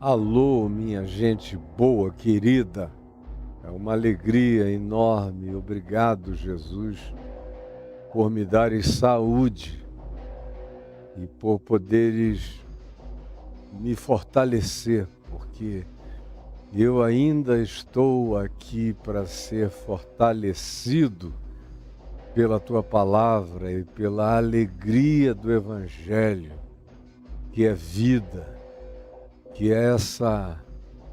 Alô, minha gente boa, querida. É uma alegria enorme. Obrigado, Jesus, por me dares saúde e por poderes me fortalecer, porque eu ainda estou aqui para ser fortalecido pela tua palavra e pela alegria do Evangelho, que é vida, que é essa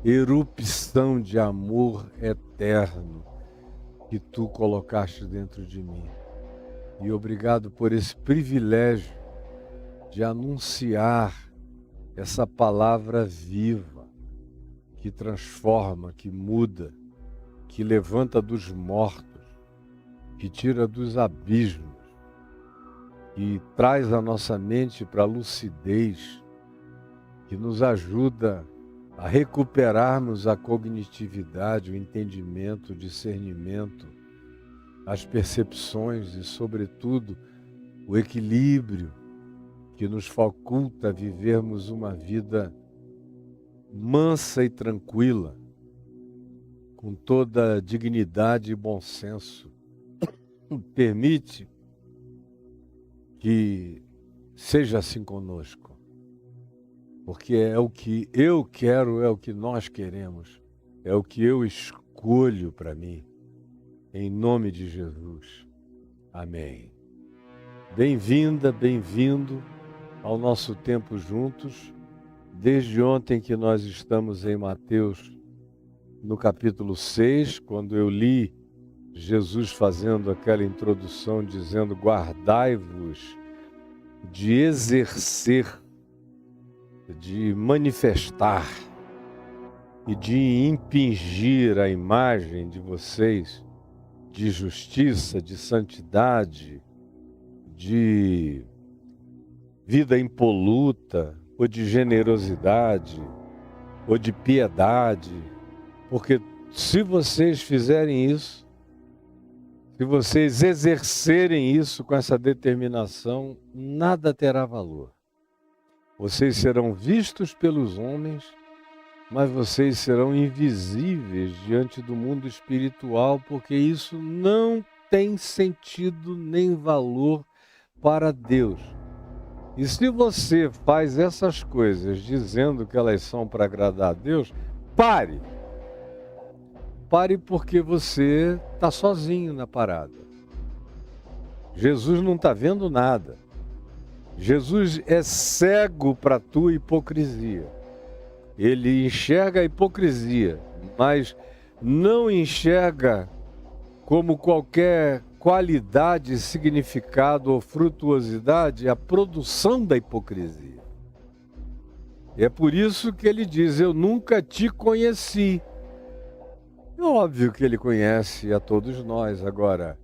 erupção de amor eterno que tu colocaste dentro de mim. E obrigado por esse privilégio de anunciar essa palavra viva, que transforma, que muda, que levanta dos mortos, que tira dos abismos, que traz a nossa mente para a lucidez, que nos ajuda a recuperarmos a cognitividade, o entendimento, o discernimento, as percepções e, sobretudo, o equilíbrio que nos faculta vivermos uma vida mansa e tranquila, com toda dignidade e bom senso. Permite que seja assim conosco, porque é o que eu quero, é o que nós queremos, é o que eu escolho para mim, em nome de Jesus. Amém. Bem-vinda, bem-vindo ao nosso tempo juntos. Desde ontem que nós estamos em Mateus, no capítulo 6, quando eu li Jesus fazendo aquela introdução dizendo: guardai-vos de exercer, de manifestar e de impingir a imagem de vocês de justiça, de santidade, de vida impoluta, ou de generosidade, ou de piedade, porque se vocês fizerem isso, se vocês exercerem isso com essa determinação, nada terá valor. Vocês serão vistos pelos homens, mas vocês serão invisíveis diante do mundo espiritual, porque isso não tem sentido nem valor para Deus. E se você faz essas coisas dizendo que elas são para agradar a Deus, pare! Pare, porque você está sozinho na parada. Jesus não está vendo nada. Jesus é cego para a tua hipocrisia. Ele enxerga a hipocrisia, mas não enxerga como qualquer qualidade, significado ou frutuosidade a produção da hipocrisia. É por isso que ele diz: eu nunca te conheci. É óbvio que ele conhece a todos nós. Agora,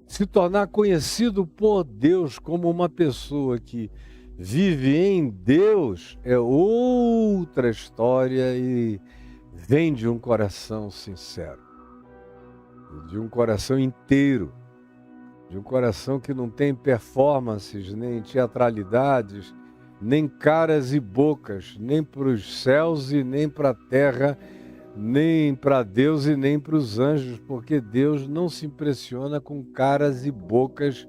se tornar conhecido por Deus como uma pessoa que vive em Deus é outra história e vem de um coração sincero, de um coração inteiro, de um coração que não tem performances, nem teatralidades, nem caras e bocas, nem para os céus e nem para a terra, nem para Deus e nem para os anjos, porque Deus não se impressiona com caras e bocas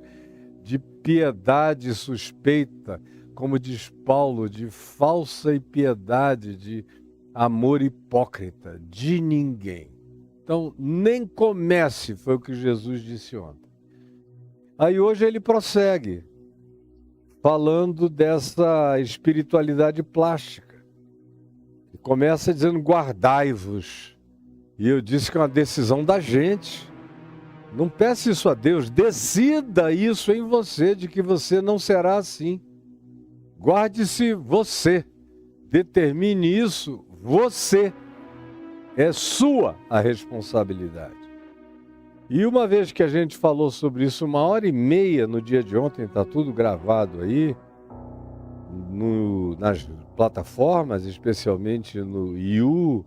de piedade suspeita, como diz Paulo, de falsa impiedade, de amor hipócrita, de ninguém. Então, nem comece, foi o que Jesus disse ontem. Aí hoje ele prossegue, falando dessa espiritualidade plástica. Começa dizendo: guardai-vos. E eu disse que é uma decisão da gente. Não peça isso a Deus, decida isso em você, de que você não será assim. Guarde-se você, determine isso você. É sua a responsabilidade. E uma vez que a gente falou sobre isso 1h30 no dia de ontem, está tudo gravado aí, nas plataformas, especialmente no You,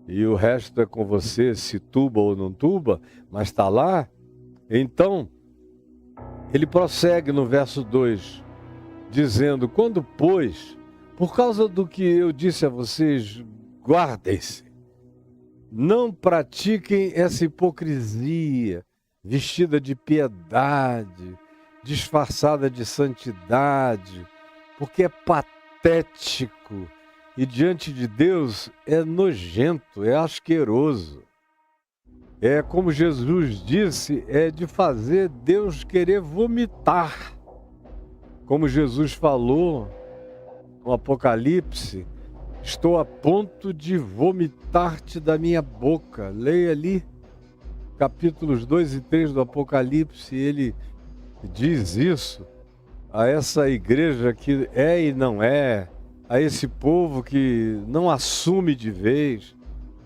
e o resto é com você, se tuba ou não tuba, mas está lá. Então, ele prossegue no verso 2, dizendo: quando, pois, Por causa do que eu disse a vocês, guardem-se. Não pratiquem essa hipocrisia vestida de piedade, disfarçada de santidade, porque é patético e diante de Deus é nojento, é asqueroso. É como Jesus disse, é de fazer Deus querer vomitar. Como Jesus falou no Apocalipse, estou a ponto de vomitar-te da minha boca. Leia ali, capítulos 2 e 3 do Apocalipse, ele diz isso a essa igreja que é e não é, a esse povo que não assume de vez.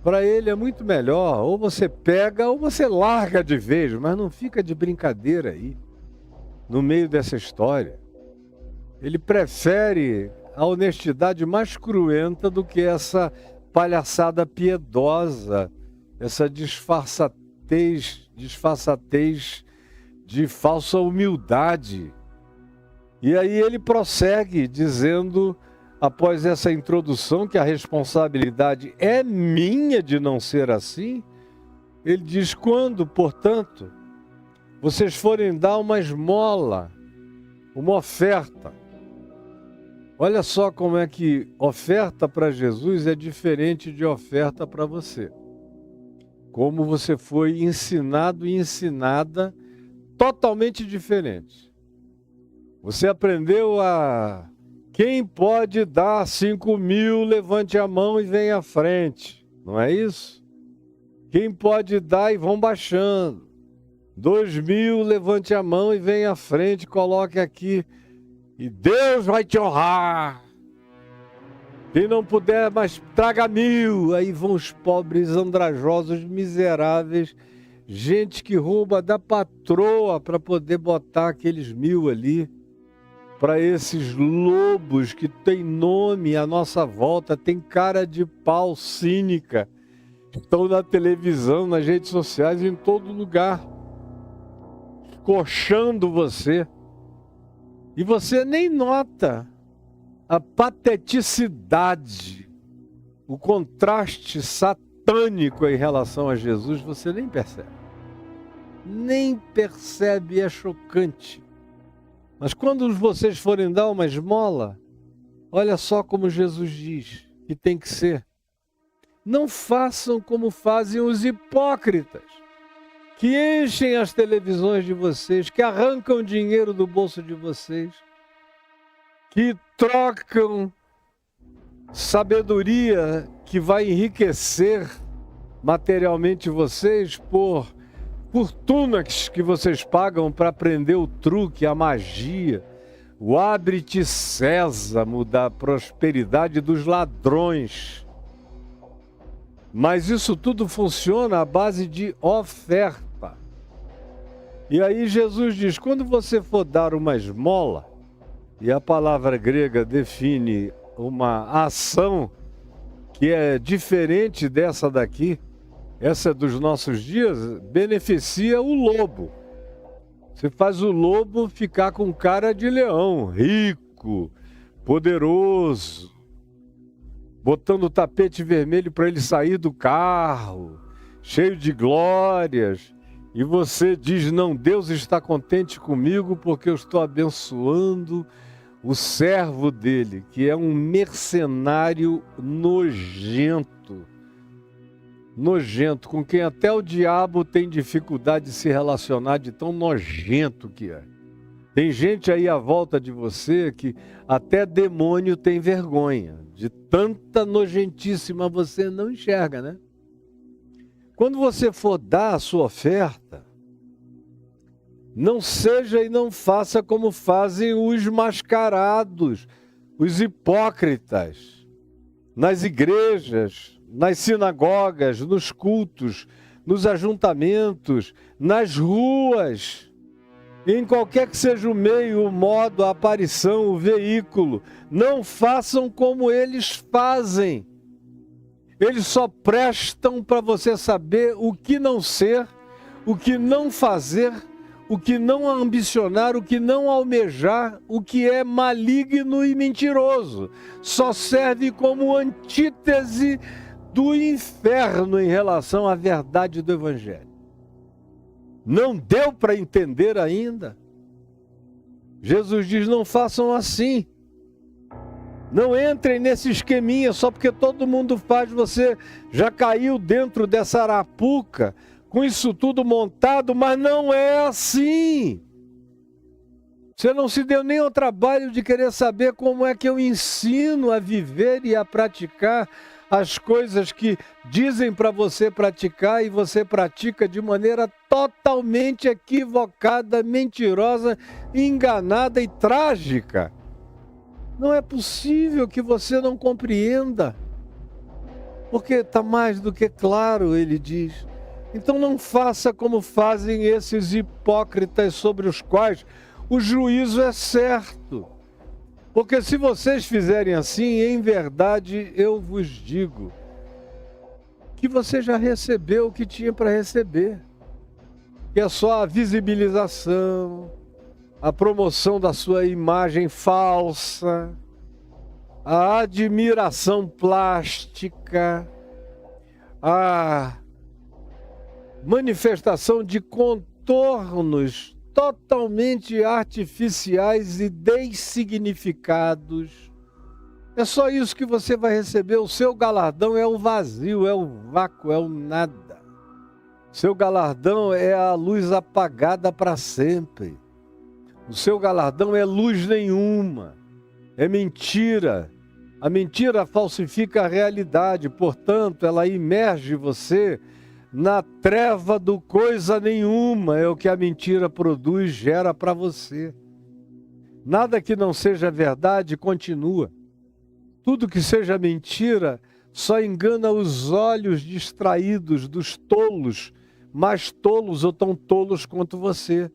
Para ele é muito melhor, ou você pega ou você larga de vez, mas não fica de brincadeira aí, no meio dessa história. Ele prefere a honestidade mais cruenta do que essa palhaçada piedosa, essa disfarçatez de falsa humildade. E aí ele prossegue dizendo, após essa introdução, que a responsabilidade é minha de não ser assim, ele diz, quando, portanto, vocês forem dar uma esmola, uma oferta. Olha só como é que oferta para Jesus é diferente de oferta para você. Como você foi ensinado e ensinada totalmente diferente. Você aprendeu a... Quem pode dar 5.000, levante a mão e venha à frente. Não é isso? Quem pode dar e vão baixando. 2.000, levante a mão e venha à frente, coloque aqui. E Deus vai te honrar. Quem não puder, mas traga 1.000. Aí vão os pobres, andrajosos, miseráveis. Gente que rouba da patroa para poder botar aqueles 1.000 ali. Para esses lobos que tem nome à nossa volta, tem cara de pau cínica, estão na televisão, nas redes sociais, em todo lugar, coxando você. E você nem nota a pateticidade, o contraste satânico em relação a Jesus, você nem percebe. Nem percebe, é chocante. Mas quando vocês forem dar uma esmola, olha só como Jesus diz que tem que ser. Não façam como fazem os hipócritas, que enchem as televisões de vocês, que arrancam dinheiro do bolso de vocês, que trocam sabedoria que vai enriquecer materialmente vocês por fortunas que vocês pagam para aprender o truque, a magia, o abre-te sésamo da prosperidade dos ladrões. Mas isso tudo funciona à base de oferta. E aí Jesus diz, quando você for dar uma esmola, e a palavra grega define uma ação que é diferente dessa daqui, essa dos nossos dias, beneficia o lobo. Você faz o lobo ficar com cara de leão, rico, poderoso, botando o tapete vermelho para ele sair do carro, cheio de glórias. E você diz, não, Deus está contente comigo porque eu estou abençoando o servo dele, que é um mercenário nojento, com quem até o diabo tem dificuldade de se relacionar, de tão nojento que é. Tem gente aí à volta de você que até demônio tem vergonha, de tanta nojentíssima você não enxerga, né? Quando você for dar a sua oferta, não seja e não faça como fazem os mascarados, os hipócritas, nas igrejas, nas sinagogas, nos cultos, nos ajuntamentos, nas ruas, em qualquer que seja o meio, o modo, a aparição, o veículo. Não façam como eles fazem. Eles só prestam para você saber o que não ser, o que não fazer, o que não ambicionar, o que não almejar, o que é maligno e mentiroso. Só serve como antítese do inferno em relação à verdade do Evangelho. Não deu para entender ainda? Jesus diz, não façam assim. Não entrem nesse esqueminha só porque todo mundo faz, você já caiu dentro dessa arapuca, com isso tudo montado, mas não é assim. Você não se deu nem ao trabalho de querer saber como é que eu ensino a viver e a praticar as coisas que dizem para você praticar e você pratica de maneira totalmente equivocada, mentirosa, enganada e trágica. Não é possível que você não compreenda, porque está mais do que claro, ele diz. Então não faça como fazem esses hipócritas sobre os quais o juízo é certo. Porque se vocês fizerem assim, em verdade eu vos digo que você já recebeu o que tinha para receber. Que é só a visibilização, a promoção da sua imagem falsa, a admiração plástica, a manifestação de contornos totalmente artificiais e dessignificados. É só isso que você vai receber. O seu galardão é o vazio, é o vácuo, é o nada. Seu galardão é a luz apagada para sempre. O seu galardão é luz nenhuma, é mentira. A mentira falsifica a realidade, portanto, ela imerge você na treva do coisa nenhuma, é o que a mentira produz, gera para você. Nada que não seja verdade continua. Tudo que seja mentira só engana os olhos distraídos dos tolos, mais tolos ou tão tolos quanto você.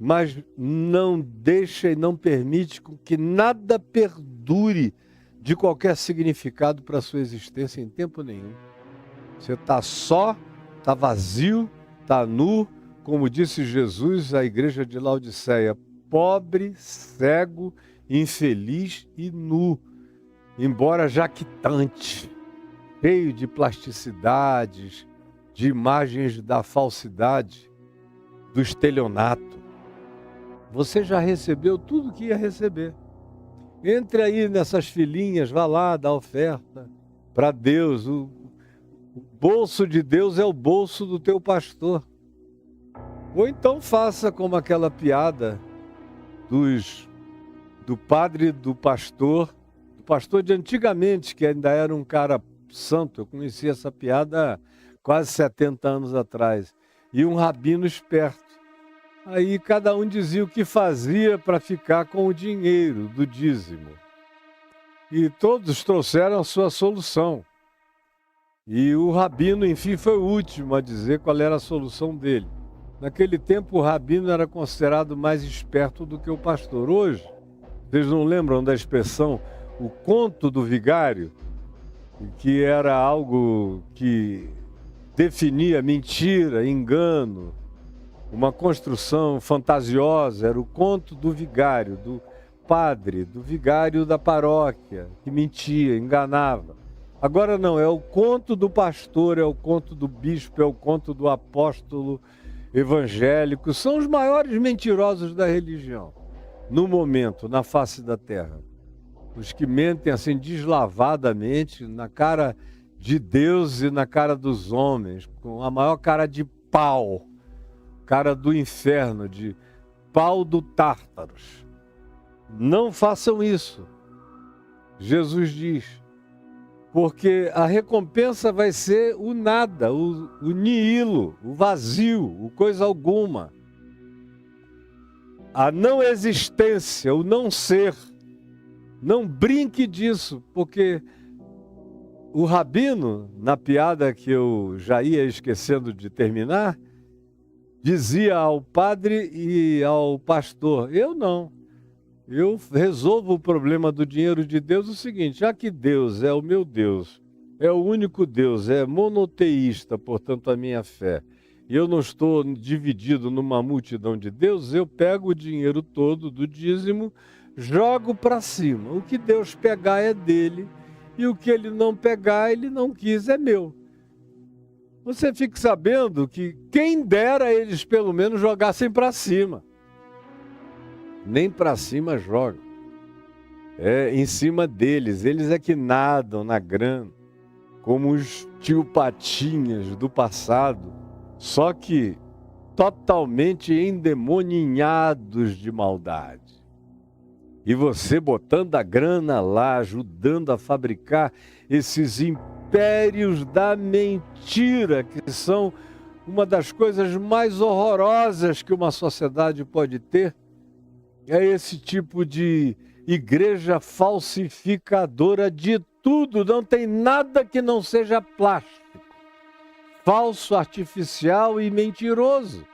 Mas não deixa e não permite que nada perdure de qualquer significado para a sua existência em tempo nenhum. Você está só, está vazio, está nu, como disse Jesus à igreja de Laodiceia, pobre, cego, infeliz e nu, embora jactante, cheio de plasticidades, de imagens da falsidade, do estelionato. Você já recebeu tudo que ia receber. Entre aí nessas filinhas, vá lá, dá oferta para Deus. O bolso de Deus é o bolso do teu pastor. Ou então faça como aquela piada do padre do pastor de antigamente, que ainda era um cara santo. Eu conheci essa piada há quase 70 anos atrás. E um rabino esperto. Aí cada um dizia o que fazia para ficar com o dinheiro do dízimo. E todos trouxeram a sua solução. E o rabino, enfim, foi o último a dizer qual era a solução dele. Naquele tempo, o rabino era considerado mais esperto do que o pastor. Hoje, vocês não lembram da expressão o conto do vigário? Que era algo que definia mentira, engano, uma construção fantasiosa. Era o conto do vigário, do padre, do vigário da paróquia, que mentia, enganava. Agora não, é o conto do pastor, é o conto do bispo, é o conto do apóstolo evangélico. São os maiores mentirosos da religião, no momento, na face da terra. Os que mentem assim deslavadamente, na cara de Deus e na cara dos homens, com a maior cara de pau, cara do inferno, de pau do Tártaros. Não façam isso. Jesus diz, porque a recompensa vai ser o nada, o nihilo, o vazio, o coisa alguma. A não existência, o não ser. Não brinque disso, porque o rabino, na piada que eu já ia esquecendo de terminar, dizia ao padre e ao pastor, eu não. Eu resolvo o problema do dinheiro de Deus o seguinte, já que Deus é o meu Deus, é o único Deus, é monoteísta, portanto a minha fé, e eu não estou dividido numa multidão de Deus, eu pego o dinheiro todo do dízimo, jogo para cima. O que Deus pegar é dele, e o que ele não pegar, ele não quis, é meu. Você fique sabendo que quem dera eles pelo menos jogassem para cima. Nem para cima jogam. É em cima deles. Eles é que nadam na grana, como os tio Patinhas do passado, só que totalmente endemoninhados de maldade. E você botando a grana lá, ajudando a fabricar esses impérios da mentira, que são uma das coisas mais horrorosas que uma sociedade pode ter, é esse tipo de igreja falsificadora de tudo, não tem nada que não seja plástico, falso, artificial e mentiroso.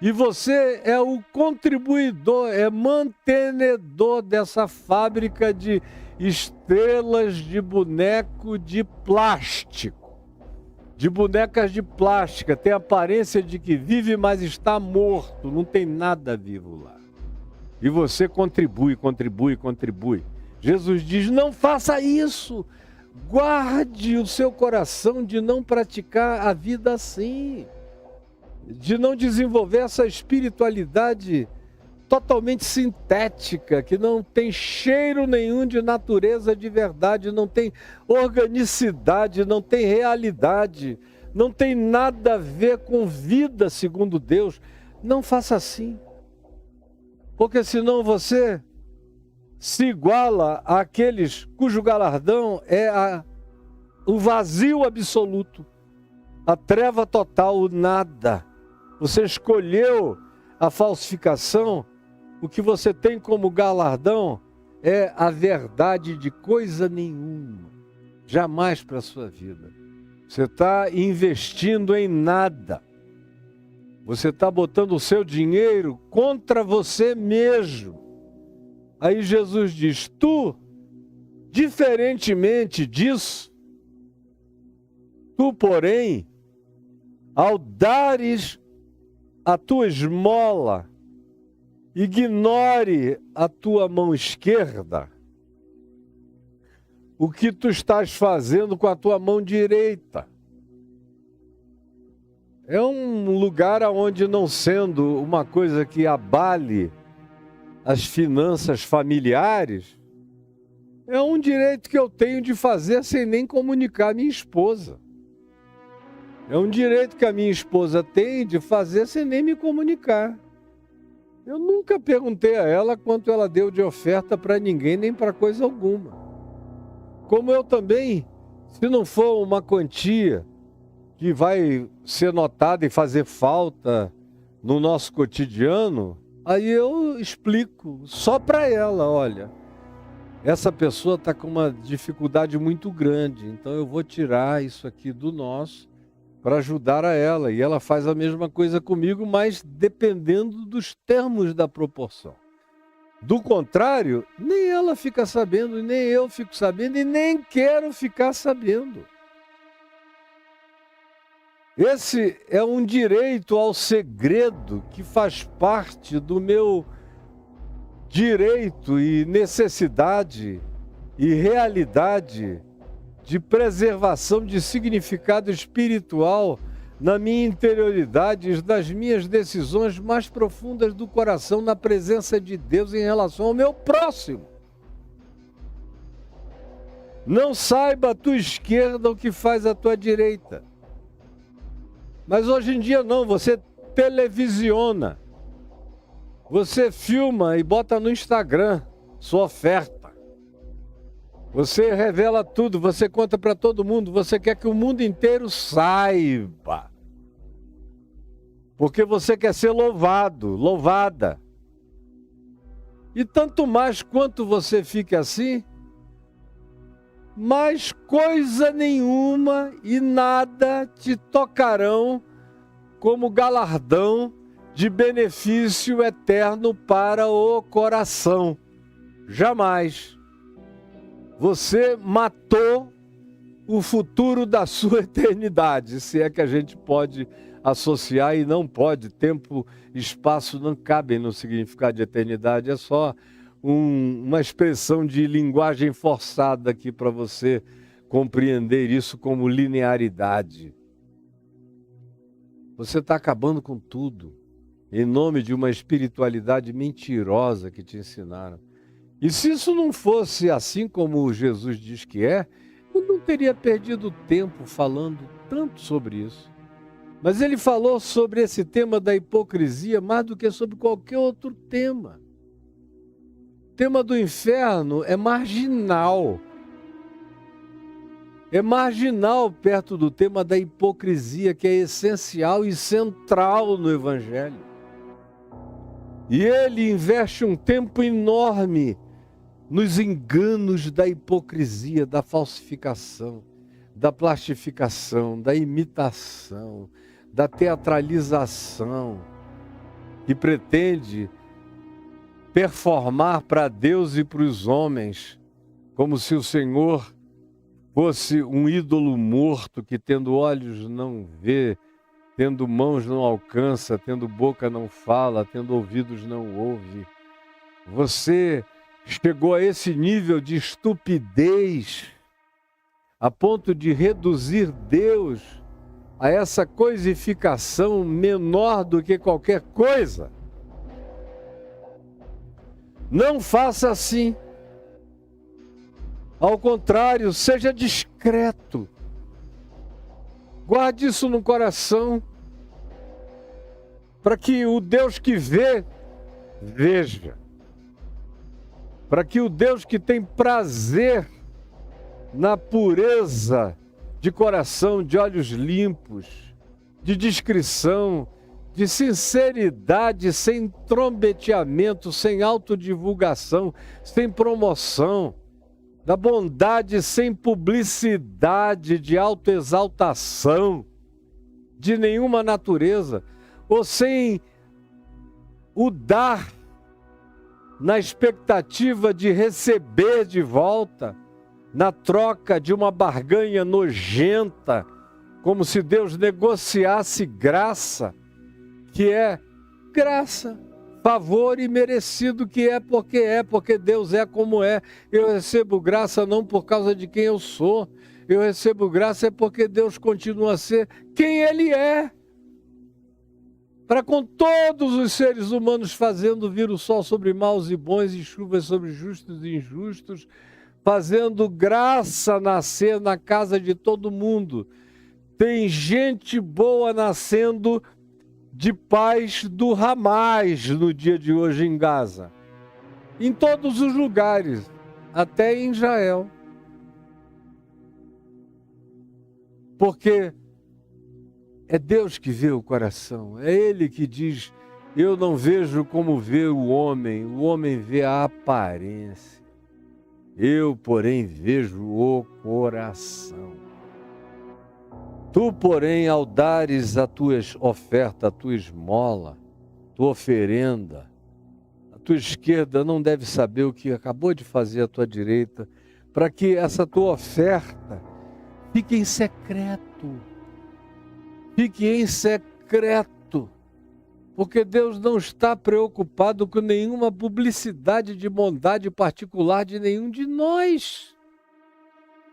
E você é o contribuidor, é mantenedor dessa fábrica de estrelas de boneco de plástico, de bonecas de plástica. Tem a aparência de que vive, mas está morto, não tem nada vivo lá. E você contribui. Jesus diz, não faça isso, guarde o seu coração de não praticar a vida assim, de não desenvolver essa espiritualidade totalmente sintética, que não tem cheiro nenhum de natureza de verdade, não tem organicidade, não tem realidade, não tem nada a ver com vida segundo Deus. Não faça assim, porque senão você se iguala àqueles cujo galardão é o vazio absoluto, a treva total, o nada. Você escolheu a falsificação, o que você tem como galardão é a verdade de coisa nenhuma, jamais para a sua vida. Você está investindo em nada, você está botando o seu dinheiro contra você mesmo. Aí Jesus diz, tu, diferentemente disso, tu, porém, ao dares a tua esmola, ignore a tua mão esquerda, o que tu estás fazendo com a tua mão direita. É um lugar onde, não sendo uma coisa que abale as finanças familiares, é um direito que eu tenho de fazer sem nem comunicar à minha esposa. É um direito que a minha esposa tem de fazer sem nem me comunicar. Eu nunca perguntei a ela quanto ela deu de oferta para ninguém, nem para coisa alguma. Como eu também, se não for uma quantia que vai ser notada e fazer falta no nosso cotidiano, aí eu explico só para ela, olha, essa pessoa está com uma dificuldade muito grande, então eu vou tirar isso aqui do nosso para ajudar a ela. E ela faz a mesma coisa comigo, mas dependendo dos termos da proporção. Do contrário, nem ela fica sabendo, nem eu fico sabendo, e nem quero ficar sabendo. Esse é um direito ao segredo que faz parte do meu direito e necessidade e realidade de preservação de significado espiritual na minha interioridade, das minhas decisões mais profundas do coração, na presença de Deus em relação ao meu próximo. Não saiba a tua esquerda o que faz a tua direita. Mas hoje em dia não, você televisiona, você filma e bota no Instagram sua oferta. Você revela tudo, você conta para todo mundo, você quer que o mundo inteiro saiba. Porque você quer ser louvado, louvada. E tanto mais quanto você fique assim, mais coisa nenhuma e nada te tocarão como galardão de benefício eterno para o coração. Jamais. Você matou o futuro da sua eternidade, se é que a gente pode associar e não pode. Tempo e espaço não cabem no significado de eternidade. É só uma expressão de linguagem forçada aqui para você compreender isso como linearidade. Você está acabando com tudo em nome de uma espiritualidade mentirosa que te ensinaram. E se isso não fosse assim como Jesus diz que é, eu não teria perdido tempo falando tanto sobre isso. Mas ele falou sobre esse tema da hipocrisia mais do que sobre qualquer outro tema. O tema do inferno é marginal. É marginal perto do tema da hipocrisia, que é essencial e central no Evangelho. E ele investe um tempo enorme nos enganos da hipocrisia, da falsificação, da plastificação, da imitação, da teatralização, que pretende performar para Deus e para os homens, como se o Senhor fosse um ídolo morto que, tendo olhos, não vê, tendo mãos, não alcança, tendo boca, não fala, tendo ouvidos, não ouve. Você chegou a esse nível de estupidez, a ponto de reduzir Deus a essa coisificação menor do que qualquer coisa. Não faça assim. Ao contrário, seja discreto. Guarde isso no coração, para que o Deus que vê, veja. Para que o Deus que tem prazer na pureza de coração, de olhos limpos, de discrição, de sinceridade, sem trombeteamento, sem autodivulgação, sem promoção, da bondade sem publicidade, de autoexaltação, de nenhuma natureza, ou sem o dar na expectativa de receber de volta, na troca de uma barganha nojenta, como se Deus negociasse graça, que é graça, favor imerecido, que é, porque Deus é como é. Eu recebo graça não por causa de quem eu sou, eu recebo graça é porque Deus continua a ser quem Ele é. Para com todos os seres humanos, fazendo vir o sol sobre maus e bons e chuvas sobre justos e injustos, fazendo graça nascer na casa de todo mundo. Tem gente boa nascendo de pais do Hamas no dia de hoje em Gaza. Em todos os lugares, até em Israel. Porque é Deus que vê o coração, é Ele que diz: eu não vejo como vê o homem vê a aparência. Eu, porém, vejo o coração. Tu, porém, ao dares a tua oferta, a tua esmola, tua oferenda, a tua esquerda não deve saber o que acabou de fazer a tua direita, para que essa tua oferta fique em secreto. Fique em secreto, porque Deus não está preocupado com nenhuma publicidade de bondade particular de nenhum de nós.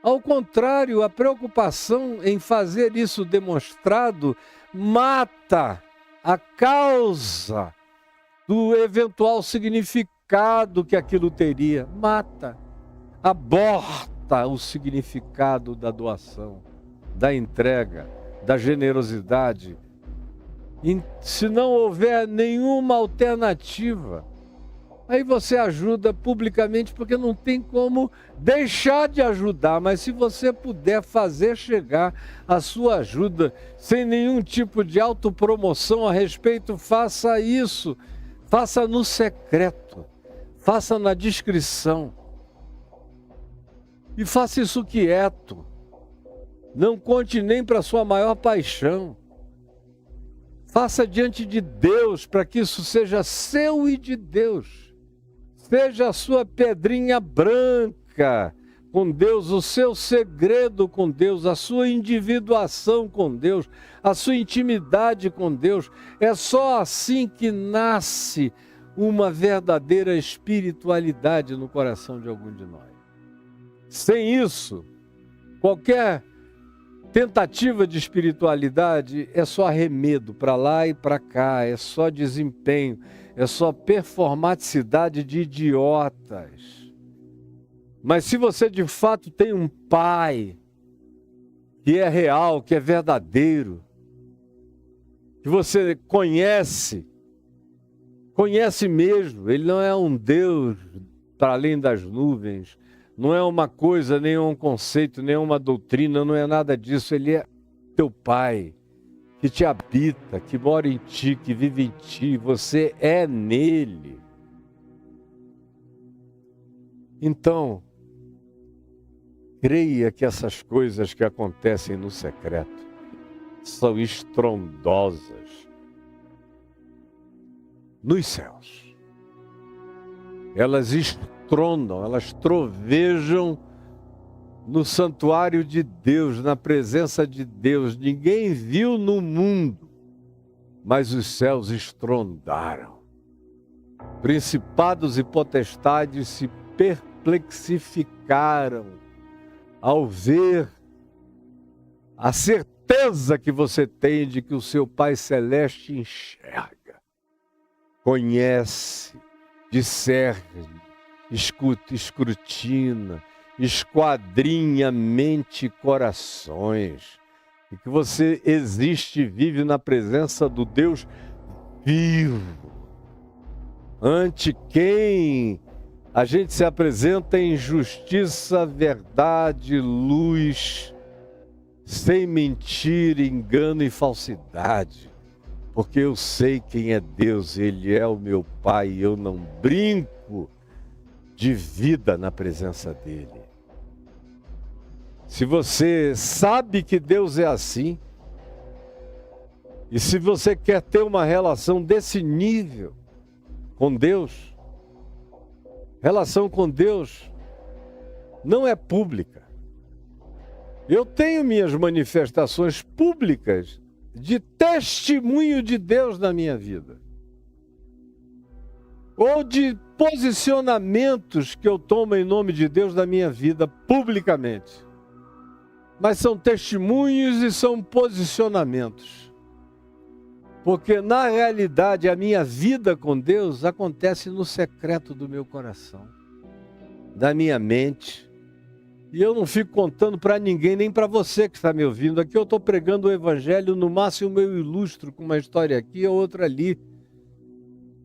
Ao contrário, a preocupação em fazer isso demonstrado mata a causa do eventual significado que aquilo teria. Mata, aborta o significado da doação, da entrega, da generosidade. E se não houver nenhuma alternativa, aí você ajuda publicamente, porque não tem como deixar de ajudar. Mas se você puder fazer chegar a sua ajuda sem nenhum tipo de autopromoção a respeito, faça isso. Faça no secreto, faça na discrição. E faça isso quieto. Não conte nem para a sua maior paixão. Faça diante de Deus, para que isso seja seu e de Deus. Seja a sua pedrinha branca, com Deus, o seu segredo com Deus, a sua individuação com Deus, a sua intimidade com Deus. É só assim que nasce uma verdadeira espiritualidade no coração de algum de nós. Sem isso, qualquer tentativa de espiritualidade é só arremedo para lá e para cá, é só desempenho, é só performaticidade de idiotas. Mas se você de fato tem um pai que é real, que é verdadeiro, que você conhece mesmo, ele não é um Deus para além das nuvens, não é uma coisa, nem um conceito, nem uma doutrina, não é nada disso. Ele é teu pai, que te habita, que mora em ti, que vive em ti, você é nele. Então, creia que essas coisas que acontecem no secreto são estrondosas nos céus. Elas estrondam, elas trovejam no santuário de Deus, na presença de Deus. Ninguém viu no mundo, mas os céus estrondaram. Principados e potestades se perplexificaram ao ver a certeza que você tem de que o seu Pai Celeste enxerga, conhece, discerne, escuta, escrutina, esquadrinha mente e corações, e que você existe e vive na presença do Deus vivo, ante quem a gente se apresenta em justiça, verdade, luz, sem mentira, engano e falsidade, porque eu sei quem é Deus, Ele é o meu Pai, e eu não brinco de vida na presença dEle. Se você sabe que Deus é assim, e se você quer ter uma relação desse nível com Deus, relação com Deus não é pública. Eu tenho minhas manifestações públicas de testemunho de Deus na minha vida, ou de posicionamentos que eu tomo em nome de Deus na minha vida publicamente. Mas são testemunhos e são posicionamentos. Porque na realidade a minha vida com Deus acontece no secreto do meu coração, da minha mente. E eu não fico contando para ninguém, nem para você que está me ouvindo. Aqui eu estou pregando o Evangelho, no máximo eu ilustro com uma história aqui ou outra ali.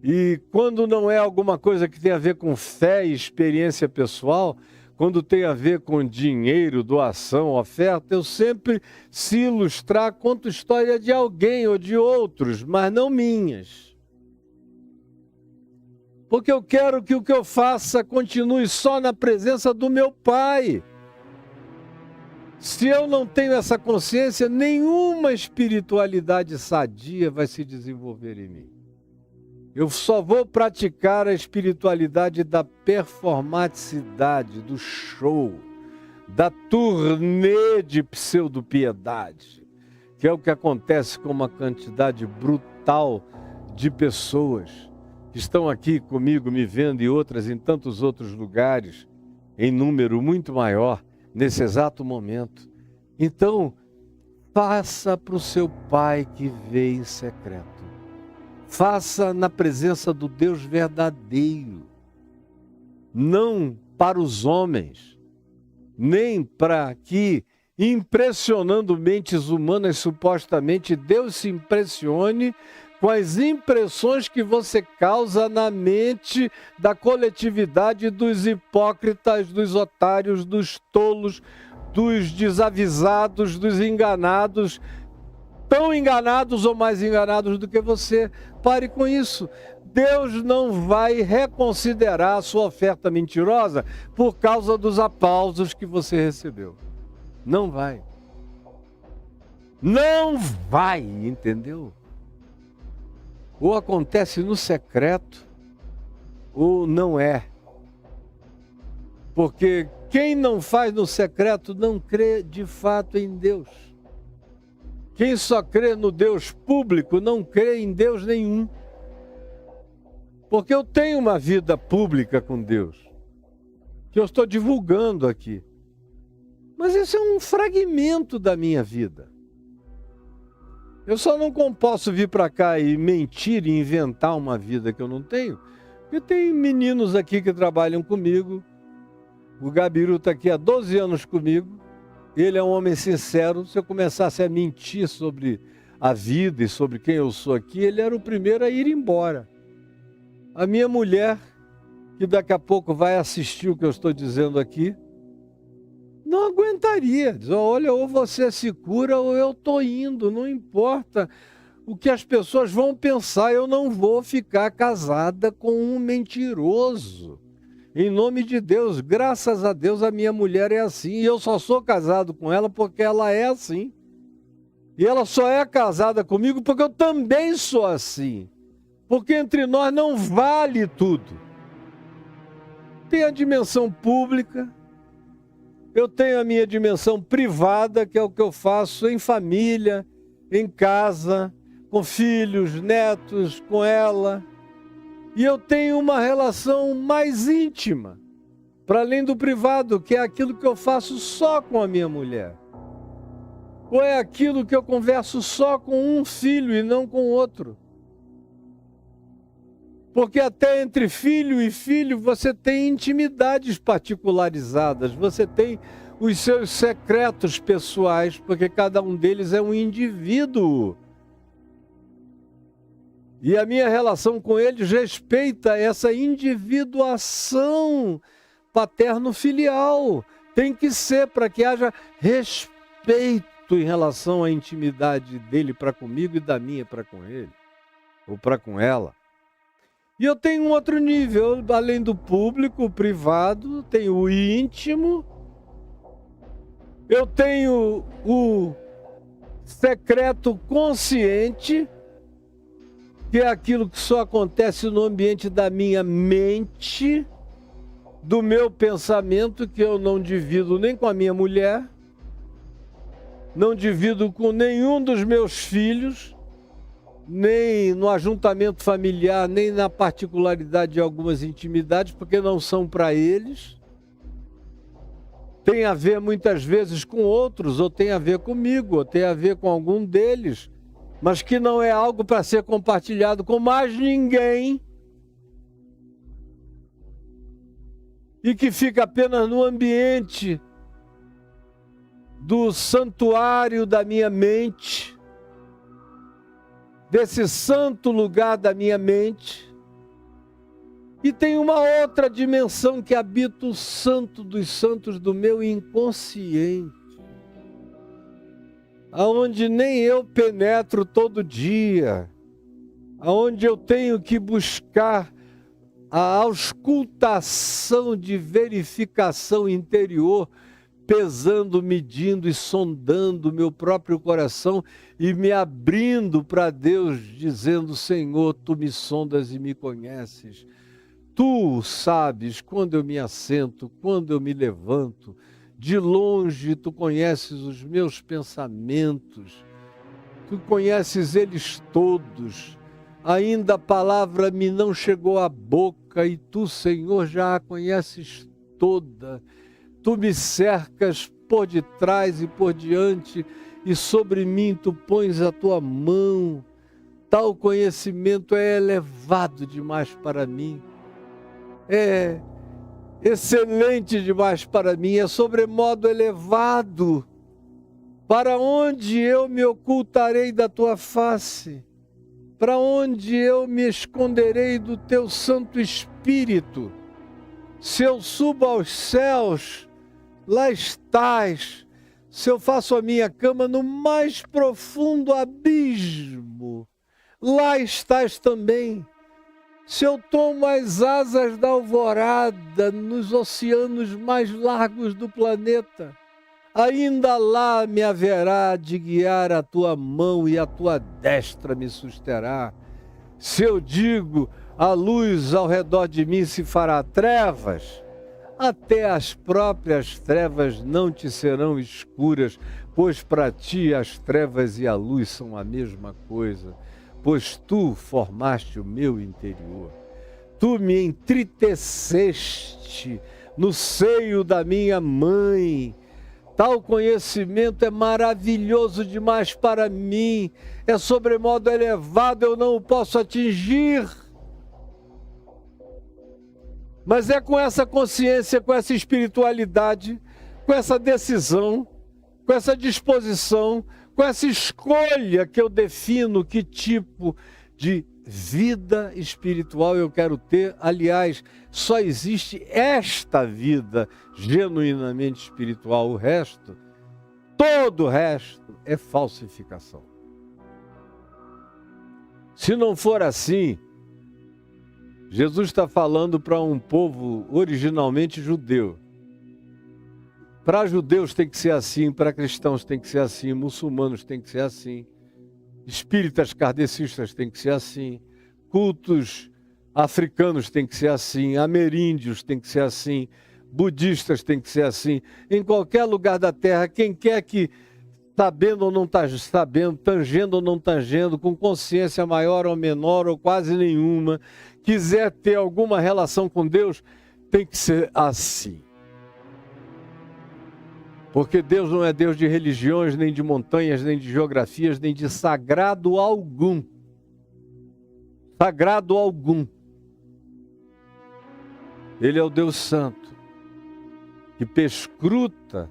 E quando não é alguma coisa que tem a ver com fé e experiência pessoal, quando tem a ver com dinheiro, doação, oferta, eu sempre se ilustrar, conto história de alguém ou de outros, mas não minhas. Porque eu quero que o que eu faça continue só na presença do meu Pai. Se eu não tenho essa consciência, nenhuma espiritualidade sadia vai se desenvolver em mim. Eu só vou praticar a espiritualidade da performaticidade, do show, da turnê de pseudo-piedade, que é o que acontece com uma quantidade brutal de pessoas que estão aqui comigo, me vendo, e outras em tantos outros lugares, em número muito maior, nesse exato momento. Então, faça para o seu Pai que vê em secreto. Faça na presença do Deus verdadeiro, não para os homens, nem para que, impressionando mentes humanas supostamente, Deus se impressione com as impressões que você causa na mente da coletividade dos hipócritas, dos otários, dos tolos, dos desavisados, dos enganados, tão enganados ou mais enganados do que você. Pare com isso. Deus não vai reconsiderar a sua oferta mentirosa por causa dos aplausos que você recebeu. Não vai. Não vai, entendeu? Ou acontece no secreto, ou não é. Porque quem não faz no secreto não crê de fato em Deus. Quem só crê no Deus público não crê em Deus nenhum. Porque eu tenho uma vida pública com Deus, que eu estou divulgando aqui. Mas isso é um fragmento da minha vida. Eu só não posso vir para cá e mentir e inventar uma vida que eu não tenho, porque tem meninos aqui que trabalham comigo. O Gabiru está aqui há 12 anos comigo. Ele é um homem sincero. Se eu começasse a mentir sobre a vida e sobre quem eu sou aqui, ele era o primeiro a ir embora. A minha mulher, que daqui a pouco vai assistir o que eu estou dizendo aqui, não aguentaria. Diz, olha, ou você se cura ou eu estou indo, não importa o que as pessoas vão pensar, eu não vou ficar casada com um mentiroso. Em nome de Deus, graças a Deus a minha mulher é assim, e eu só sou casado com ela porque ela é assim. E ela só é casada comigo porque eu também sou assim. Porque entre nós não vale tudo. Tem a dimensão pública, eu tenho a minha dimensão privada, que é o que eu faço em família, em casa, com filhos, netos, com ela. E eu tenho uma relação mais íntima, para além do privado, que é aquilo que eu faço só com a minha mulher. Ou é aquilo que eu converso só com um filho e não com outro. Porque até entre filho e filho você tem intimidades particularizadas, você tem os seus secretos pessoais, porque cada um deles é um indivíduo. E a minha relação com eles respeita essa individuação paterno-filial. Tem que ser para que haja respeito em relação à intimidade dele para comigo e da minha para com ele, ou para com ela. E eu tenho um outro nível, além do público, o privado, tenho o íntimo, eu tenho o secreto consciente, que é aquilo que só acontece no ambiente da minha mente, do meu pensamento, que eu não divido nem com a minha mulher, não divido com nenhum dos meus filhos, nem no ajuntamento familiar, nem na particularidade de algumas intimidades, porque não são para eles. Tem a ver muitas vezes com outros, ou tem a ver comigo, ou tem a ver com algum deles, mas que não é algo para ser compartilhado com mais ninguém, e que fica apenas no ambiente do santuário da minha mente, desse santo lugar da minha mente. E tem uma outra dimensão que habita o santo dos santos do meu inconsciente, aonde nem eu penetro todo dia, aonde eu tenho que buscar a auscultação de verificação interior, pesando, medindo e sondando o meu próprio coração e me abrindo para Deus, dizendo: Senhor, Tu me sondas e me conheces. Tu sabes quando eu me assento, quando eu me levanto. De longe Tu conheces os meus pensamentos. Tu conheces eles todos. Ainda a palavra me não chegou à boca e Tu, Senhor, já a conheces toda. Tu me cercas por detrás e por diante, e sobre mim Tu pões a Tua mão. Tal conhecimento é elevado demais para mim, é excelente demais para mim, é sobremodo elevado. Para onde eu me ocultarei da Tua face? Para onde eu me esconderei do Teu Santo Espírito? Se eu subo aos céus, lá estás. Se eu faço a minha cama no mais profundo abismo, lá estás também. Se eu tomo as asas da alvorada nos oceanos mais largos do planeta, ainda lá me haverá de guiar a Tua mão e a Tua destra me susterá. Se eu digo: a luz ao redor de mim se fará trevas, até as próprias trevas não te serão escuras, pois para ti as trevas e a luz são a mesma coisa, pois tu formaste o meu interior. Tu me entriteceste no seio da minha mãe. Tal conhecimento é maravilhoso demais para mim, é sobremodo elevado, eu não o posso atingir. Mas é com essa consciência, com essa espiritualidade, com essa decisão, com essa disposição, com essa escolha que eu defino que tipo de vida espiritual eu quero ter. Aliás, só existe esta vida genuinamente espiritual. O resto, todo o resto é falsificação. Se não for assim, Jesus está falando para um povo originalmente judeu. Para judeus tem que ser assim, para cristãos tem que ser assim, muçulmanos tem que ser assim, espíritas kardecistas tem que ser assim, cultos africanos tem que ser assim, ameríndios tem que ser assim, budistas tem que ser assim. Em qualquer lugar da terra, quem quer que, sabendo ou não está sabendo, tangendo ou não tangendo, com consciência maior ou menor ou quase nenhuma, quiser ter alguma relação com Deus, tem que ser assim. Porque Deus não é Deus de religiões, nem de montanhas, nem de geografias, nem de sagrado algum. Sagrado algum. Ele é o Deus Santo, que perscruta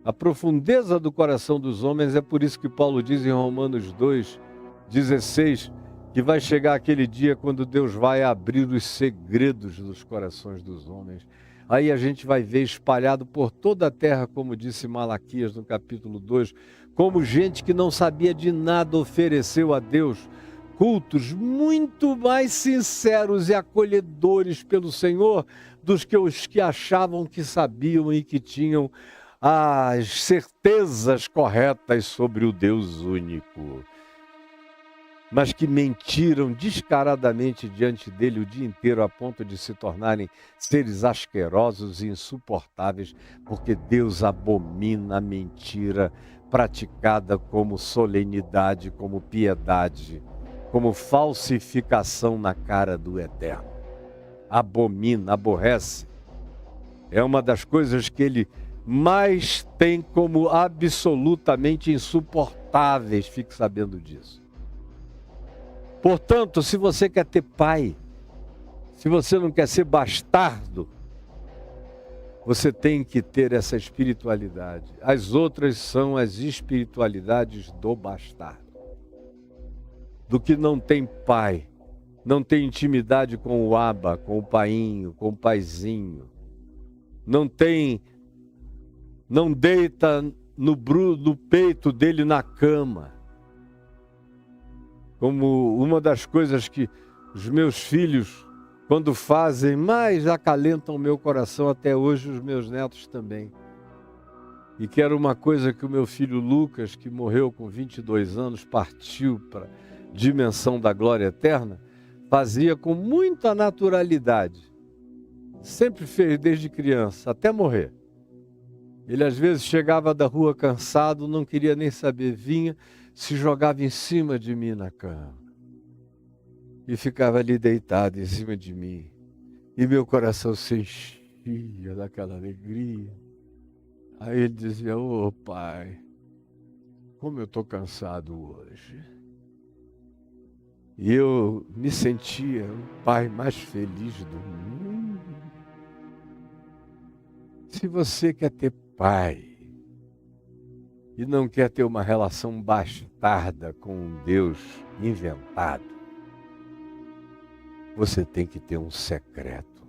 a profundeza do coração dos homens. É por isso que Paulo diz em Romanos 2:16, que vai chegar aquele dia quando Deus vai abrir os segredos dos corações dos homens. Aí a gente vai ver espalhado por toda a terra, como disse Malaquias no capítulo 2, como gente que não sabia de nada ofereceu a Deus cultos muito mais sinceros e acolhedores pelo Senhor dos que os que achavam que sabiam e que tinham as certezas corretas sobre o Deus único, mas que mentiram descaradamente diante dele o dia inteiro a ponto de se tornarem seres asquerosos e insuportáveis, porque Deus abomina a mentira praticada como solenidade, como piedade, como falsificação na cara do Eterno. Abomina, aborrece. É uma das coisas que ele mais tem como absolutamente insuportáveis, fique sabendo disso. Portanto, se você quer ter pai, se você não quer ser bastardo, você tem que ter essa espiritualidade. As outras são as espiritualidades do bastardo. Do que não tem pai, não tem intimidade com o aba, com o painho, com o paizinho. Não deita no peito dele na cama. Como uma das coisas que os meus filhos, quando fazem, mais acalentam o meu coração, até hoje os meus netos também. E que era uma coisa que o meu filho Lucas, que morreu com 22 anos, partiu para a dimensão da glória eterna, fazia com muita naturalidade. Sempre fez desde criança, até morrer. Ele às vezes chegava da rua cansado, não queria nem saber, vinha, se jogava em cima de mim na cama e ficava ali deitado em cima de mim, e meu coração se enchia daquela alegria. Aí ele dizia: "Ô pai, como eu estou cansado hoje." E eu me sentia o pai mais feliz do mundo. Se você quer ter pai e não quer ter uma relação bastarda com um Deus inventado, você tem que ter um secreto.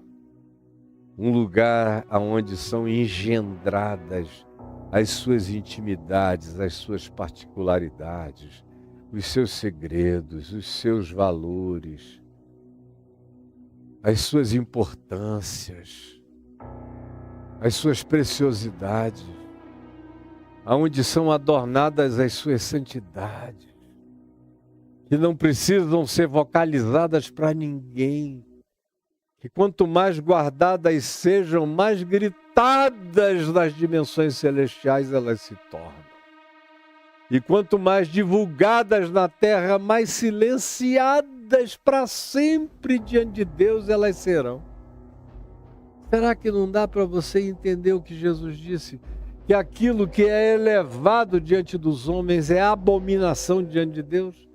Um lugar onde são engendradas as suas intimidades, as suas particularidades, os seus segredos, os seus valores, as suas importâncias, as suas preciosidades, aonde são adornadas as suas santidades, que não precisam ser vocalizadas para ninguém, que quanto mais guardadas sejam, mais gritadas nas dimensões celestiais elas se tornam. E quanto mais divulgadas na terra, mais silenciadas para sempre diante de Deus elas serão. Será que não dá para você entender o que Jesus disse? Que aquilo que é elevado diante dos homens é abominação diante de Deus?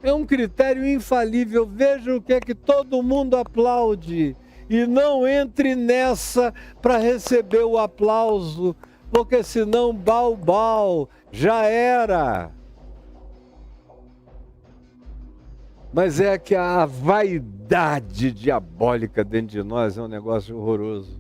É um critério infalível. Veja o que é que todo mundo aplaude. E não entre nessa para receber o aplauso, porque senão bau, já era. Mas é que a vaidade diabólica dentro de nós é um negócio horroroso.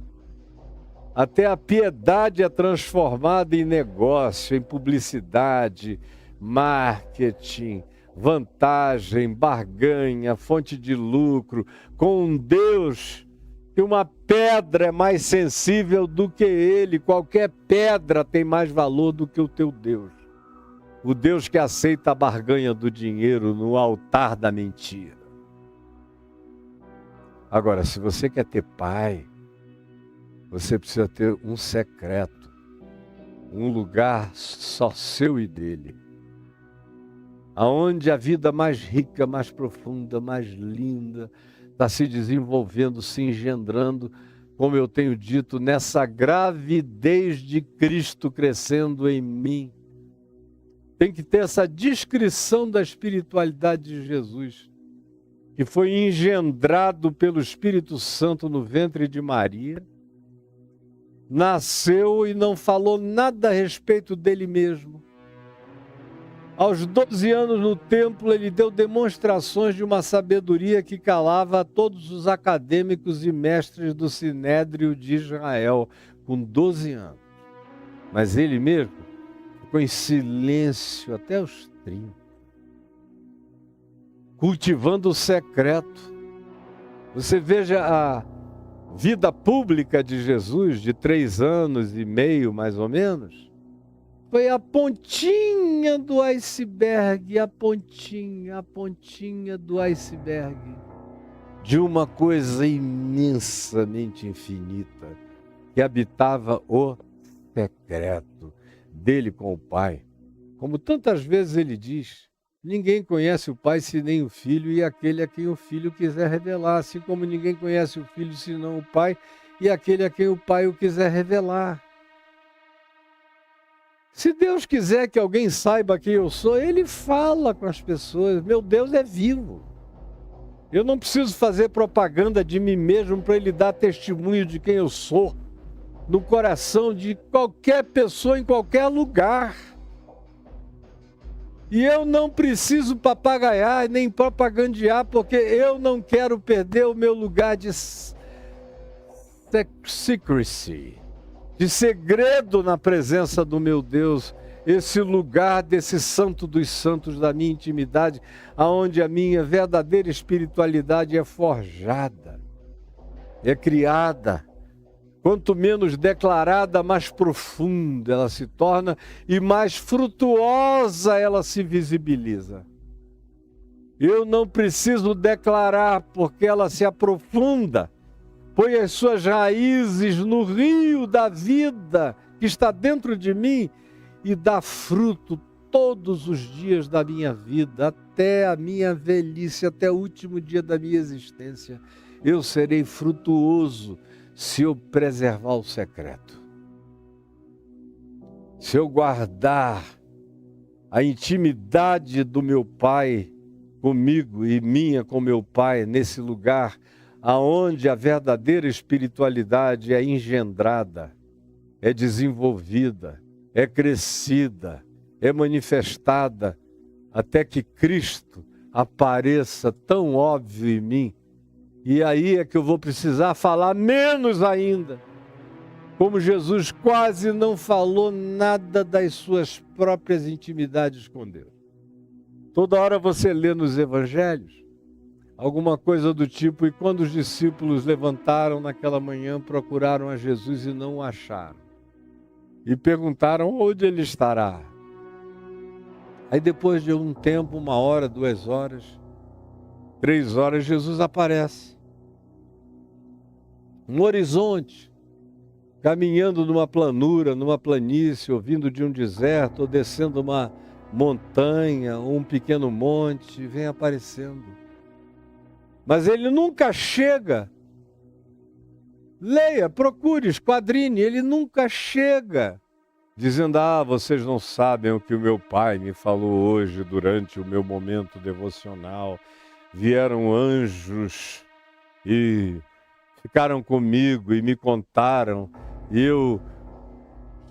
Até a piedade é transformada em negócio, em publicidade, marketing, vantagem, barganha, fonte de lucro, com um Deus que uma pedra é mais sensível do que ele. Qualquer pedra tem mais valor do que o teu Deus. O Deus que aceita a barganha do dinheiro no altar da mentira. Agora, se você quer ter pai, você precisa ter um secreto, um lugar só seu e dele, aonde a vida mais rica, mais profunda, mais linda está se desenvolvendo, se engendrando, como eu tenho dito, nessa gravidez de Cristo crescendo em mim. Tem que ter essa descrição da espiritualidade de Jesus, que foi engendrado pelo Espírito Santo no ventre de Maria, nasceu e não falou nada a respeito dele mesmo. Aos 12 anos no templo, ele deu demonstrações de uma sabedoria que calava a todos os acadêmicos e mestres do Sinédrio de Israel, com 12 anos. Mas ele mesmo ficou em silêncio até os 30, cultivando o secreto. Você veja a vida pública de Jesus, de 3 anos e meio, mais ou menos, foi a pontinha do iceberg, a pontinha do iceberg de uma coisa imensamente infinita que habitava o secreto dele com o Pai. Como tantas vezes ele diz, ninguém conhece o Pai senão o Filho e aquele a quem o Filho quiser revelar, assim como ninguém conhece o Filho senão o Pai e aquele a quem o Pai o quiser revelar. Se Deus quiser que alguém saiba quem eu sou, Ele fala com as pessoas. Meu Deus é vivo. Eu não preciso fazer propaganda de mim mesmo para Ele dar testemunho de quem eu sou no coração de qualquer pessoa, em qualquer lugar. E eu não preciso papagaiar nem propagandear, porque eu não quero perder o meu lugar de secrecy, de segredo na presença do meu Deus, esse lugar desse santo dos santos da minha intimidade, aonde a minha verdadeira espiritualidade é forjada, é criada. Quanto menos declarada, mais profunda ela se torna e mais frutuosa ela se visibiliza. Eu não preciso declarar, porque ela se aprofunda, põe as suas raízes no rio da vida que está dentro de mim e dá fruto todos os dias da minha vida, até a minha velhice, até o último dia da minha existência. Eu serei frutuoso se eu preservar o secreto. Se eu guardar a intimidade do meu Pai comigo e minha com meu Pai nesse lugar aonde a verdadeira espiritualidade é engendrada, é desenvolvida, é crescida, é manifestada, até que Cristo apareça tão óbvio em mim. E aí é que eu vou precisar falar menos ainda. Como Jesus quase não falou nada das suas próprias intimidades com Deus. Toda hora você lê nos evangelhos alguma coisa do tipo, e quando os discípulos levantaram naquela manhã, procuraram a Jesus e não o acharam. E perguntaram onde ele estará. Aí depois de um tempo, 1 hora, 2 horas, 3 horas, Jesus aparece. um horizonte, caminhando numa planura, numa planície, ou vindo de um deserto, ou descendo uma montanha, ou um pequeno monte, vem aparecendo. Mas ele nunca chega. Leia, procure, esquadrine, ele nunca chega dizendo: ah, vocês não sabem o que o meu pai me falou hoje durante o meu momento devocional. Vieram anjos e ficaram comigo e me contaram, e eu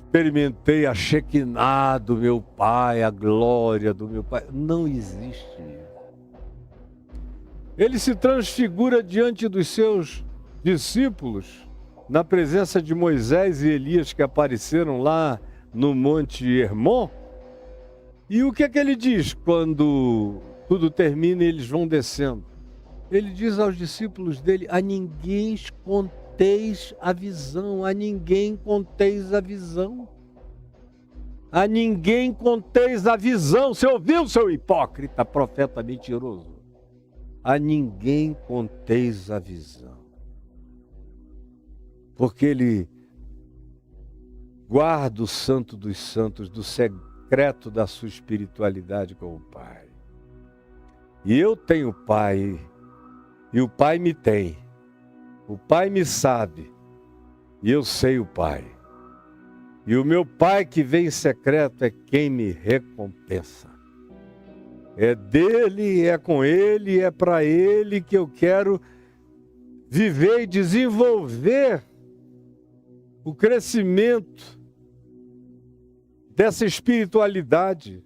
experimentei a Shekinah do meu pai, a glória do meu pai. Não existe isso. Ele se transfigura diante dos seus discípulos, na presença de Moisés e Elias, que apareceram lá no Monte Hermon. E o que é que ele diz quando tudo termina e eles vão descendo? Ele diz aos discípulos dele: a ninguém conteis a visão, a ninguém conteis a visão. A ninguém conteis a visão. Você ouviu, seu hipócrita, profeta mentiroso? A ninguém conteis a visão. Porque ele guarda o santo dos santos do secreto da sua espiritualidade com o Pai. E eu tenho Pai, e o Pai me tem. O Pai me sabe, e eu sei o Pai. E o meu Pai que vem em secreto é quem me recompensa. É dele, é com ele, é para ele que eu quero viver e desenvolver o crescimento dessa espiritualidade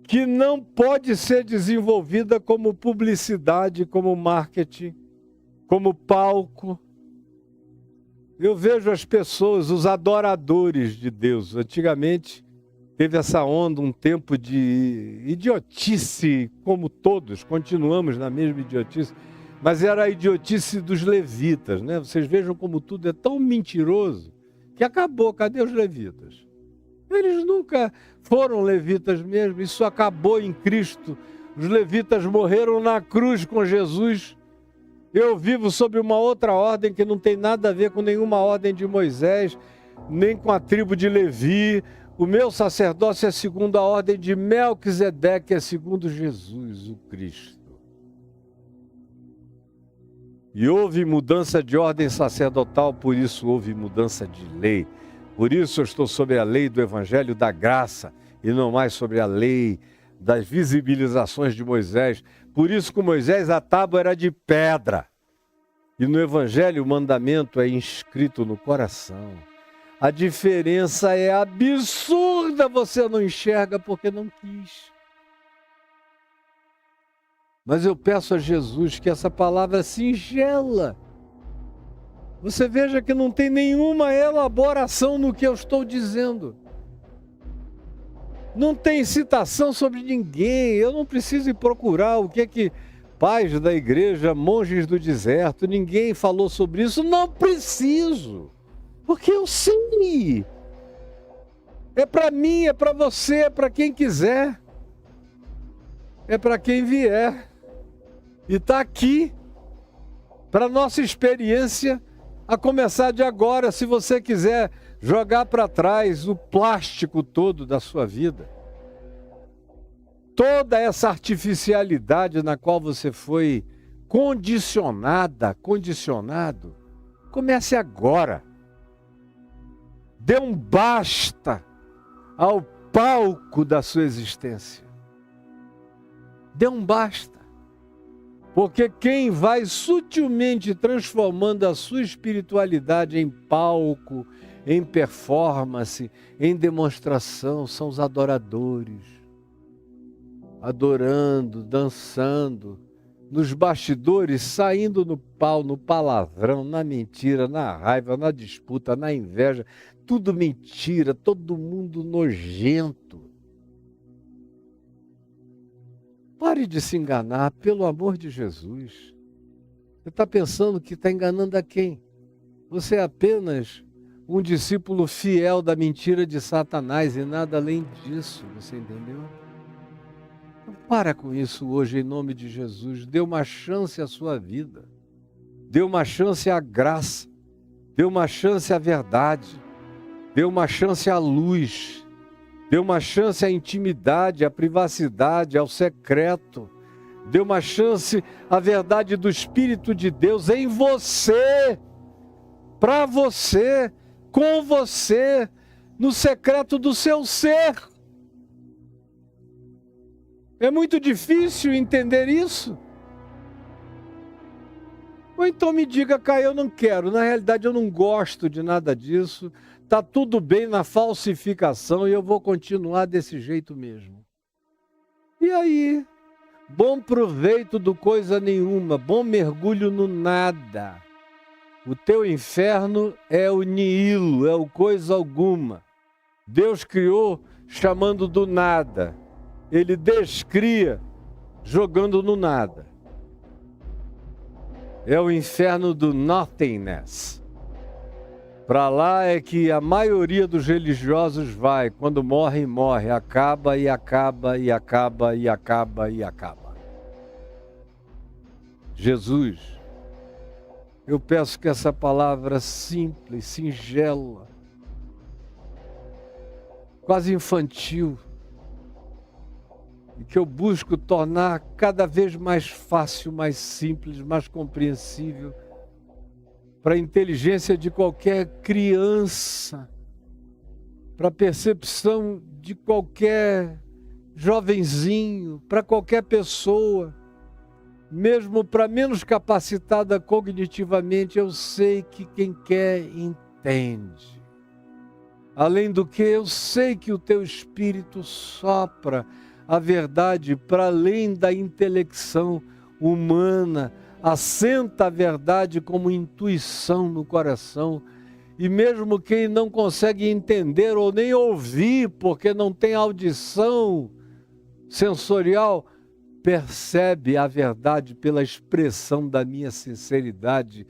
que não pode ser desenvolvida como publicidade, como marketing, como palco. Eu vejo as pessoas, os adoradores de Deus. Antigamente teve essa onda, um tempo de idiotice, como todos, continuamos na mesma idiotice, mas era a idiotice dos levitas, né? Vocês vejam como tudo é tão mentiroso que acabou. Cadê os levitas? Eles nunca foram levitas mesmo, isso acabou em Cristo. Os levitas morreram na cruz com Jesus. Eu vivo sob uma outra ordem que não tem nada a ver com nenhuma ordem de Moisés, nem com a tribo de Levi. O meu sacerdócio é segundo a ordem de Melquisedeque, é segundo Jesus, o Cristo. E houve mudança de ordem sacerdotal, por isso houve mudança de lei. Por isso eu estou sobre a lei do Evangelho da Graça e não mais sobre a lei das visibilizações de Moisés. Por isso com Moisés a tábua era de pedra. E no Evangelho o mandamento é inscrito no coração. A diferença é absurda, você não enxerga porque não quis. Mas eu peço a Jesus que essa palavra singela, você veja que não tem nenhuma elaboração no que eu estou dizendo. Não tem citação sobre ninguém. Eu não preciso ir procurar o que é que pais da igreja, monges do deserto, ninguém falou sobre isso. Não preciso, porque eu sei. É para mim, é para você, é para quem quiser. É para quem vier. E está aqui, para nossa experiência, a começar de agora, se você quiser jogar para trás o plástico todo da sua vida. Toda essa artificialidade na qual você foi condicionado, comece agora. Dê um basta ao palco da sua existência. Dê um basta. Porque quem vai sutilmente transformando a sua espiritualidade em palco, em performance, em demonstração, são os adoradores. Adorando, dançando, nos bastidores, saindo no pau, no palavrão, na mentira, na raiva, na disputa, na inveja. Tudo mentira, todo mundo nojento. Pare de se enganar, pelo amor de Jesus. Você está pensando que está enganando a quem? Você é apenas um discípulo fiel da mentira de Satanás e nada além disso, você entendeu? Então, para com isso hoje, em nome de Jesus. Dê uma chance à sua vida. dê uma chance à graça, dê uma chance à verdade, dê uma chance à luz, dê uma chance à intimidade, à privacidade, ao secreto. Dê uma chance à verdade do Espírito de Deus em você, para você, com você, no secreto do seu ser. É muito difícil entender isso. Ou então me diga, Caio, eu não quero, na realidade eu não gosto de nada disso, está tudo bem na falsificação e eu vou continuar desse jeito mesmo. E aí? Bom proveito do coisa nenhuma, bom mergulho no nada. O teu inferno é o nihilo, é o coisa alguma. Deus criou chamando do nada. Ele descria jogando no nada. É o inferno do nothingness. Para lá é que a maioria dos religiosos vai. Quando morre, morre. Acaba e acaba e acaba e acaba e acaba. Jesus, eu peço que essa palavra simples, singela, quase infantil, e que eu busco tornar cada vez mais fácil, mais simples, mais compreensível, para a inteligência de qualquer criança, para a percepção de qualquer jovenzinho, para qualquer pessoa, mesmo para menos capacitada cognitivamente, eu sei que quem quer entende. Além do que, eu sei que o teu Espírito sopra a verdade para além da intelecção humana, assenta a verdade como intuição no coração, e mesmo quem não consegue entender ou nem ouvir, porque não tem audição sensorial, percebe a verdade pela expressão da minha sinceridade,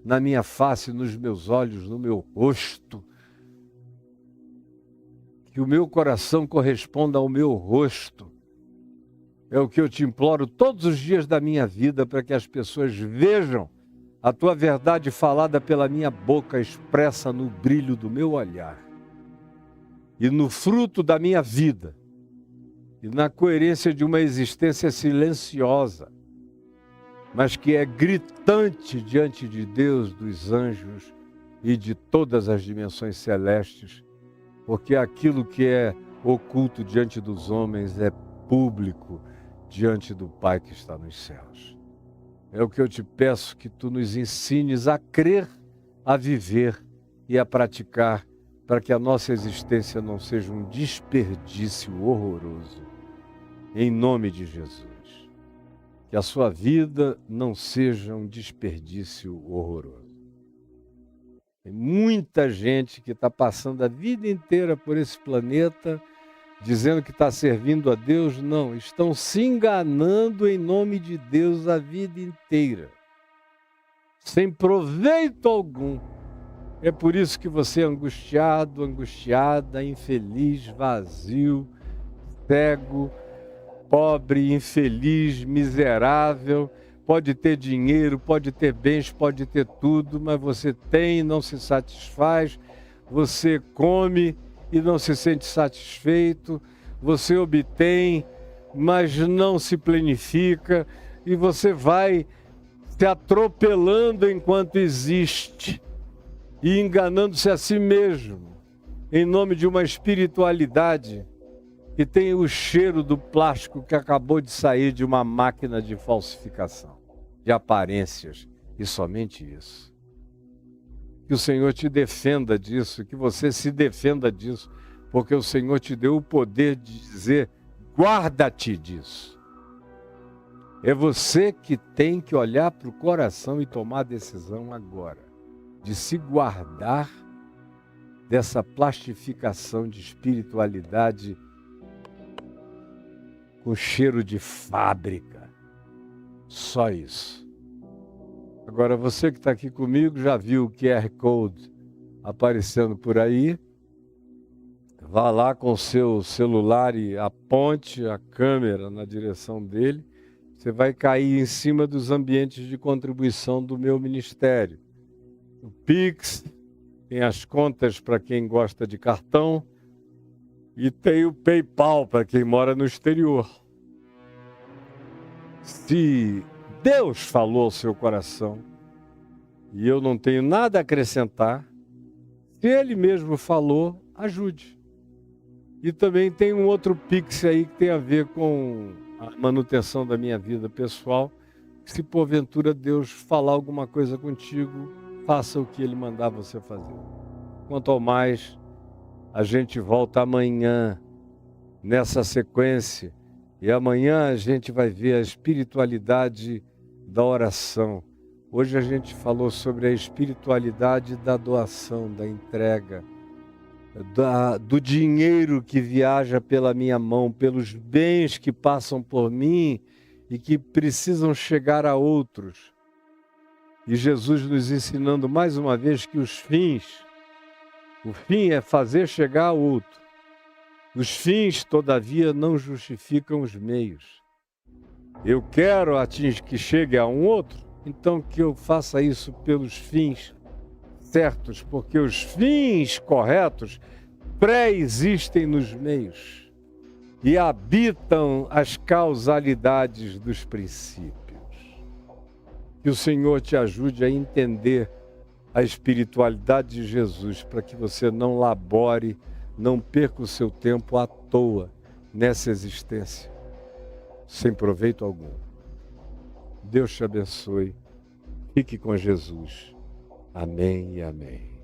na minha face, nos meus olhos, no meu rosto. Que o meu coração corresponda ao meu rosto. É o que eu te imploro todos os dias da minha vida, para que as pessoas vejam a tua verdade falada pela minha boca, expressa no brilho do meu olhar e no fruto da minha vida e na coerência de uma existência silenciosa, mas que é gritante diante de Deus, dos anjos e de todas as dimensões celestes, porque aquilo que é oculto diante dos homens é público diante do Pai que está nos céus. É o que eu te peço, que tu nos ensines a crer, a viver e a praticar, para que a nossa existência não seja um desperdício horroroso. Em nome de Jesus. Que a sua vida não seja um desperdício horroroso. Tem muita gente que está passando a vida inteira por esse planeta, dizendo que está servindo a Deus. Não, estão se enganando em nome de Deus a vida inteira, sem proveito algum. É por isso que você é angustiado, angustiada, infeliz, vazio, cego, pobre, infeliz, miserável. Pode ter dinheiro, pode ter bens, pode ter tudo, mas você tem e não se satisfaz. Você come e não se sente satisfeito. Você obtém, mas não se planifica. E você vai se atropelando enquanto existe e enganando-se a si mesmo, em nome de uma espiritualidade que tem o cheiro do plástico que acabou de sair de uma máquina de falsificação, de aparências, e somente isso. Que o Senhor te defenda disso, que você se defenda disso, porque o Senhor te deu o poder de dizer, guarda-te disso. É você que tem que olhar para o coração e tomar a decisão agora, de se guardar dessa plastificação de espiritualidade com cheiro de fábrica. Só isso. Agora, você que está aqui comigo já viu o QR Code aparecendo por aí. Vá lá com o seu celular e aponte a câmera na direção dele. Você vai cair em cima dos ambientes de contribuição do meu ministério. O Pix, tem as contas para quem gosta de cartão e tem o PayPal para quem mora no exterior. Se Deus falou ao seu coração e eu não tenho nada a acrescentar, se Ele mesmo falou, ajude. E também tem um outro Pix aí que tem a ver com a manutenção da minha vida pessoal. Se porventura Deus falar alguma coisa contigo, faça o que Ele mandar você fazer. Quanto ao mais, a gente volta amanhã nessa sequência. E amanhã a gente vai ver a espiritualidade da oração. Hoje a gente falou sobre a espiritualidade da doação, da entrega, do dinheiro que viaja pela minha mão, pelos bens que passam por mim e que precisam chegar a outros. E Jesus nos ensinando mais uma vez que o fim é fazer chegar a outro. Os fins, todavia, não justificam os meios. Eu quero que chegue a um outro, então que eu faça isso pelos fins certos, porque os fins corretos pré-existem nos meios e habitam as causalidades dos princípios. Que o Senhor te ajude a entender a espiritualidade de Jesus, para que você não labore, não perca o seu tempo à toa nessa existência, sem proveito algum. Deus te abençoe. Fique com Jesus. Amém e amém.